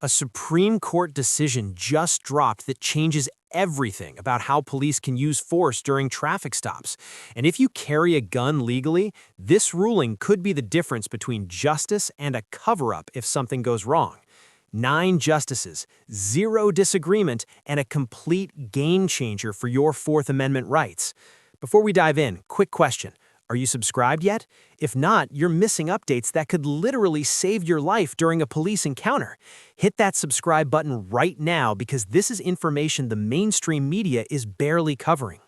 A Supreme Court decision just dropped that changes everything about how police can use force during traffic stops. And if you carry a gun legally, this ruling could be the difference between justice and a cover-up if something goes wrong. 9 justices, 0 disagreement, and a complete game changer for your Fourth Amendment rights. Before we dive in, quick question. Are you subscribed yet? If not, you're missing updates that could literally save your life during a police encounter. Hit that subscribe button right now because this is information the mainstream media is barely covering.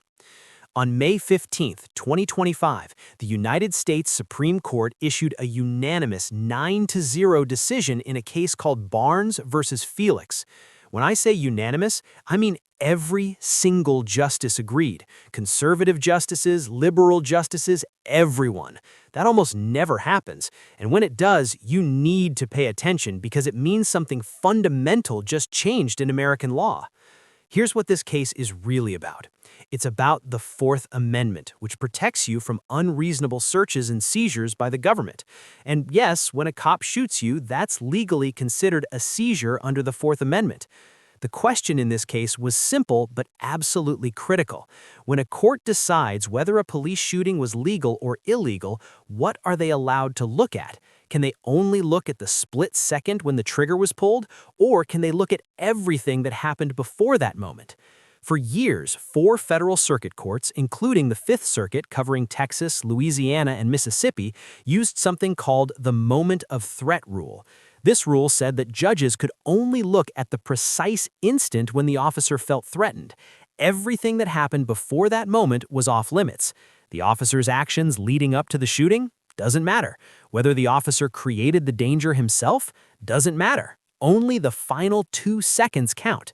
On May 15, 2025, the United States Supreme Court issued a unanimous 9-0 decision in a case called Barnes versus Felix. When I say unanimous, I mean every single justice agreed. Conservative justices, liberal justices, everyone. That almost never happens. And when it does, you need to pay attention because it means something fundamental just changed in American law. Here's what this case is really about. It's about the Fourth Amendment, which protects you from unreasonable searches and seizures by the government. And yes, when a cop shoots you, that's legally considered a seizure under the Fourth Amendment. The question in this case was simple but absolutely critical. When a court decides whether a police shooting was legal or illegal, what are they allowed to look at? Can they only look at the split second when the trigger was pulled, or can they look at everything that happened before that moment? For years, 4 federal circuit courts, including the Fifth Circuit covering Texas, Louisiana, and Mississippi, used something called the moment of threat rule. This rule said that judges could only look at the precise instant when the officer felt threatened. Everything that happened before that moment was off limits. The officer's actions leading up to the shooting doesn't matter. Whether the officer created the danger himself doesn't matter. Only the final 2 seconds count.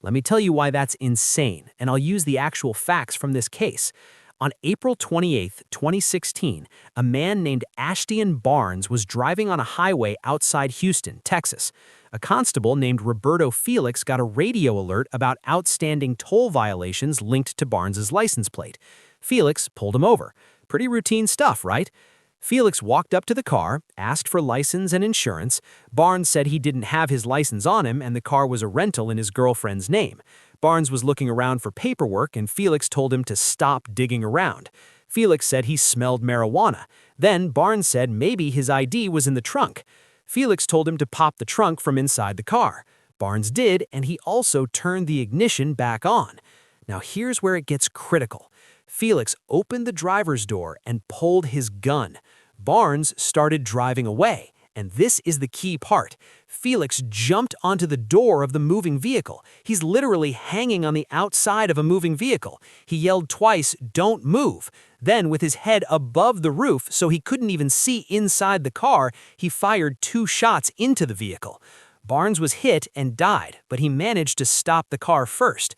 Let me tell you why that's insane, and I'll use the actual facts from this case. On April 28, 2016, a man named Ashton Barnes was driving on a highway outside Houston, Texas. A constable named Roberto Felix got a radio alert about outstanding toll violations linked to Barnes's license plate. Felix pulled him over. Pretty routine stuff, right? Felix walked up to the car, asked for license and insurance. Barnes said he didn't have his license on him and the car was a rental in his girlfriend's name. Barnes was looking around for paperwork and Felix told him to stop digging around. Felix said he smelled marijuana. Then Barnes said maybe his ID was in the trunk. Felix told him to pop the trunk from inside the car. Barnes did, and he also turned the ignition back on. Now here's where it gets critical. Felix opened the driver's door and pulled his gun. Barnes started driving away, and this is the key part. Felix jumped onto the door of the moving vehicle. He's literally hanging on the outside of a moving vehicle. He yelled twice, "Don't move." Then, with his head above the roof so he couldn't even see inside the car, he fired 2 shots into the vehicle. Barnes was hit and died, but he managed to stop the car first.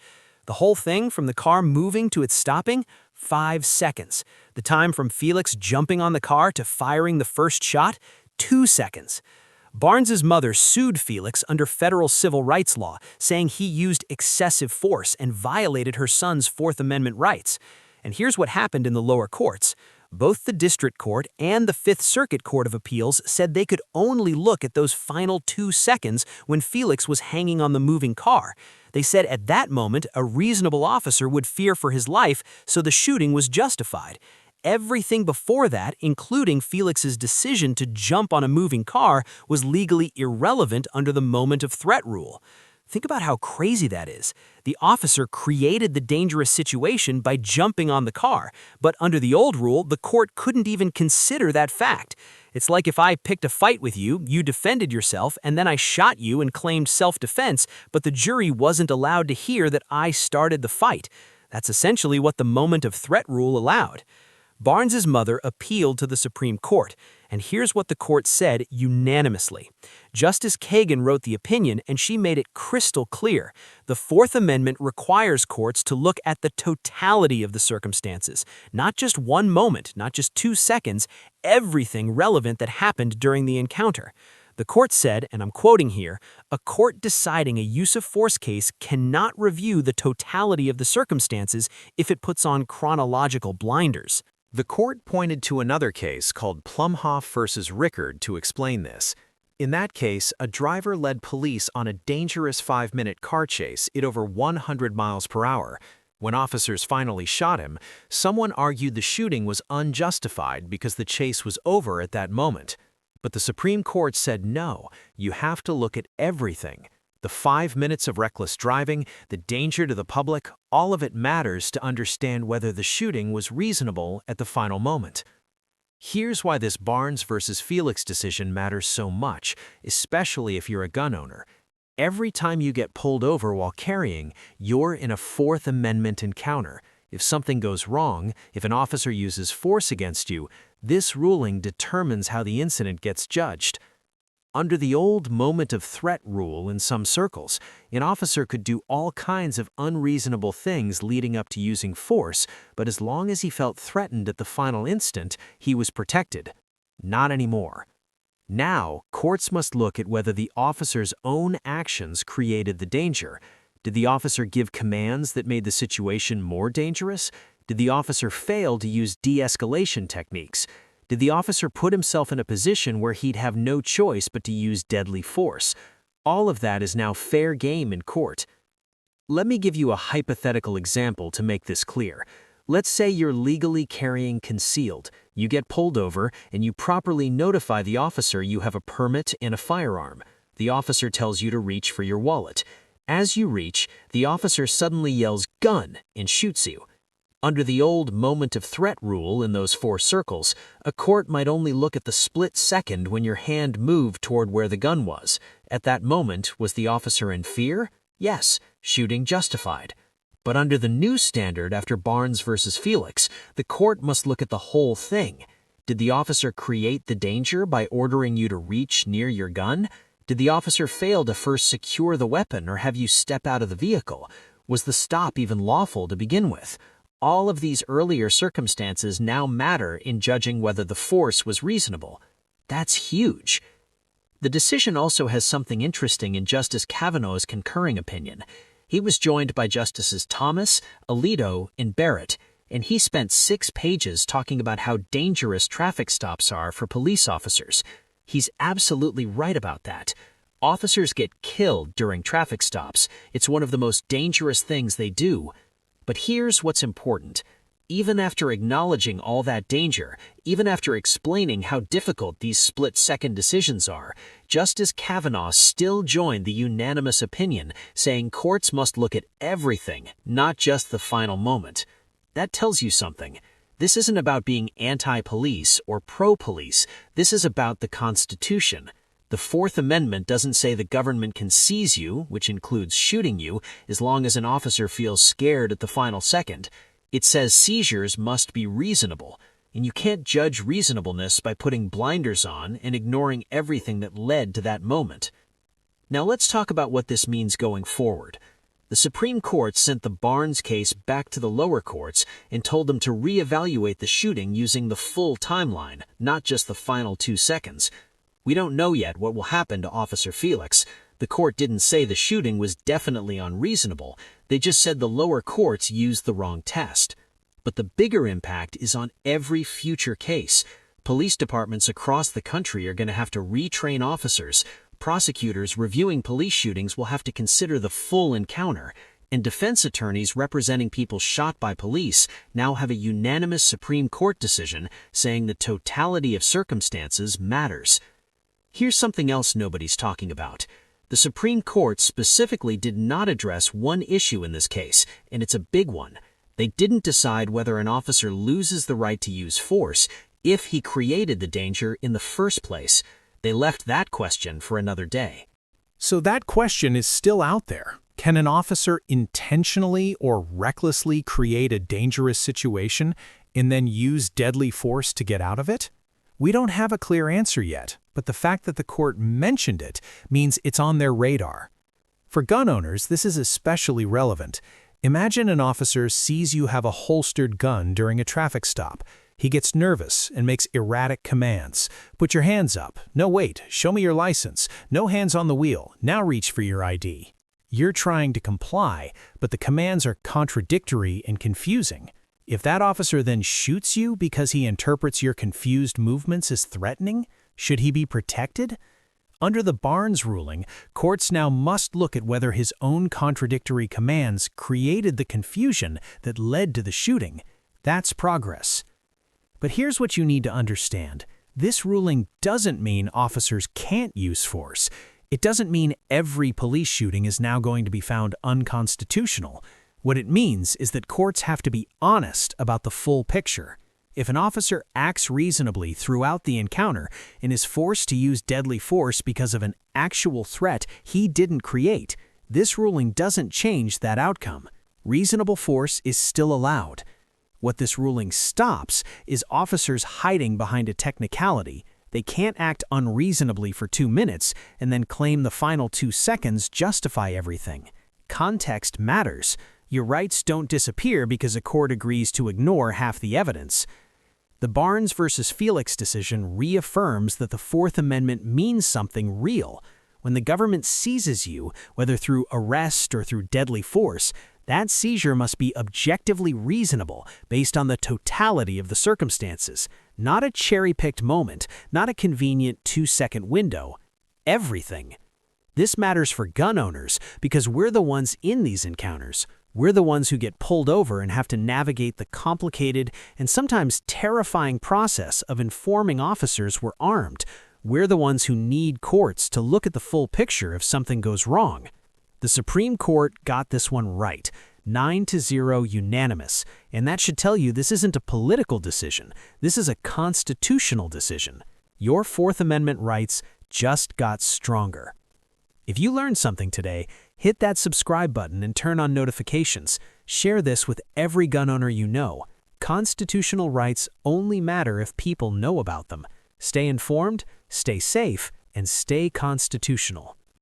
The whole thing, from the car moving to it stopping, 5 seconds. The time from Felix jumping on the car to firing the first shot, 2 seconds. Barnes's mother sued Felix under federal civil rights law, saying he used excessive force and violated her son's Fourth Amendment rights. And here's what happened in the lower courts. Both the District Court and the Fifth Circuit Court of Appeals said they could only look at those final 2 seconds when Felix was hanging on the moving car. They said at that moment, a reasonable officer would fear for his life, so the shooting was justified. Everything before that, including Felix's decision to jump on a moving car, was legally irrelevant under the moment of threat rule. Think about how crazy that is. The officer created the dangerous situation by jumping on the car, but under the old rule, the court couldn't even consider that fact. It's like if I picked a fight with you, you defended yourself, and then I shot you and claimed self-defense, but the jury wasn't allowed to hear that I started the fight. That's essentially what the moment of threat rule allowed. Barnes's mother appealed to the Supreme Court, and here's what the court said unanimously. Justice Kagan wrote the opinion, and she made it crystal clear. The Fourth Amendment requires courts to look at the totality of the circumstances, not just one moment, not just 2 seconds, everything relevant that happened during the encounter. The court said, and I'm quoting here, "A court deciding a use of force case cannot review the totality of the circumstances if it puts on chronological blinders." The court pointed to another case called Plumhoff versus Rickard to explain this. In that case, a driver led police on a dangerous 5-minute car chase at over 100 miles per hour. When officers finally shot him, someone argued the shooting was unjustified because the chase was over at that moment. But the Supreme Court said no, you have to look at everything. The 5 minutes of reckless driving, the danger to the public, all of it matters to understand whether the shooting was reasonable at the final moment. Here's why this Barnes versus Felix decision matters so much, especially if you're a gun owner. Every time you get pulled over while carrying, you're in a Fourth Amendment encounter. If something goes wrong, if an officer uses force against you, this ruling determines how the incident gets judged. Under the old moment of threat rule in some circles, an officer could do all kinds of unreasonable things leading up to using force, but as long as he felt threatened at the final instant, he was protected. Not anymore. Now, courts must look at whether the officer's own actions created the danger. Did the officer give commands that made the situation more dangerous? Did the officer fail to use de-escalation techniques? Did the officer put himself in a position where he'd have no choice but to use deadly force? All of that is now fair game in court. Let me give you a hypothetical example to make this clear. Let's say you're legally carrying concealed. You get pulled over, and you properly notify the officer you have a permit and a firearm. The officer tells you to reach for your wallet. As you reach, the officer suddenly yells "gun" and shoots you. Under the old moment of threat rule in those 4 circles, a court might only look at the split second when your hand moved toward where the gun was. At that moment, was the officer in fear? Yes, shooting justified. But under the new standard after Barnes versus Felix, the court must look at the whole thing. Did the officer create the danger by ordering you to reach near your gun? Did the officer fail to first secure the weapon or have you step out of the vehicle? Was the stop even lawful to begin with? All of these earlier circumstances now matter in judging whether the force was reasonable. That's huge. The decision also has something interesting in Justice Kavanaugh's concurring opinion. He was joined by Justices Thomas, Alito, and Barrett, and he spent 6 pages talking about how dangerous traffic stops are for police officers. He's absolutely right about that. Officers get killed during traffic stops. It's one of the most dangerous things they do. But here's what's important. Even after acknowledging all that danger, even after explaining how difficult these split-second decisions are, Justice Kavanaugh still joined the unanimous opinion, saying courts must look at everything, not just the final moment. That tells you something. This isn't about being anti-police or pro-police. This is about the Constitution. The Fourth Amendment doesn't say the government can seize you, which includes shooting you, as long as an officer feels scared at the final second. It says seizures must be reasonable, and you can't judge reasonableness by putting blinders on and ignoring everything that led to that moment. Now let's talk about what this means going forward. The Supreme Court sent the Barnes case back to the lower courts and told them to reevaluate the shooting using the full timeline, not just the final 2 seconds. We don't know yet what will happen to Officer Felix. The court didn't say the shooting was definitely unreasonable. They just said the lower courts used the wrong test. But the bigger impact is on every future case. Police departments across the country are going to have to retrain officers. Prosecutors reviewing police shootings will have to consider the full encounter. And defense attorneys representing people shot by police now have a unanimous Supreme Court decision saying the totality of circumstances matters. Here's something else nobody's talking about. The Supreme Court specifically did not address one issue in this case, and it's a big one. They didn't decide whether an officer loses the right to use force if he created the danger in the first place. They left that question for another day. So that question is still out there. Can an officer intentionally or recklessly create a dangerous situation and then use deadly force to get out of it? We don't have a clear answer yet, but the fact that the court mentioned it means it's on their radar. For gun owners, this is especially relevant. Imagine an officer sees you have a holstered gun during a traffic stop. He gets nervous and makes erratic commands. Put your hands up. No, wait. Show me your license. No hands on the wheel. Now reach for your ID. You're trying to comply, but the commands are contradictory and confusing. If that officer then shoots you because he interprets your confused movements as threatening, should he be protected? Under the Barnes ruling, courts now must look at whether his own contradictory commands created the confusion that led to the shooting. That's progress. But here's what you need to understand. This ruling doesn't mean officers can't use force. It doesn't mean every police shooting is now going to be found unconstitutional. What it means is that courts have to be honest about the full picture. If an officer acts reasonably throughout the encounter and is forced to use deadly force because of an actual threat he didn't create, this ruling doesn't change that outcome. Reasonable force is still allowed. What this ruling stops is officers hiding behind a technicality. They can't act unreasonably for 2 minutes and then claim the final 2 seconds justify everything. Context matters. Your rights don't disappear because a court agrees to ignore half the evidence. The Barnes versus Felix decision reaffirms that the Fourth Amendment means something real. When the government seizes you, whether through arrest or through deadly force, that seizure must be objectively reasonable based on the totality of the circumstances, not a cherry-picked moment, not a convenient 2-second window. Everything. This matters for gun owners because we're the ones in these encounters. We're the ones who get pulled over and have to navigate the complicated and sometimes terrifying process of informing officers we're armed. We're the ones who need courts to look at the full picture if something goes wrong. The Supreme Court got this one right, 9-0 unanimous, and that should tell you this isn't a political decision. This is a constitutional decision. Your Fourth Amendment rights just got stronger. If you learned something today, hit that subscribe button and turn on notifications. Share this with every gun owner you know. Constitutional rights only matter if people know about them. Stay informed, stay safe, and stay constitutional.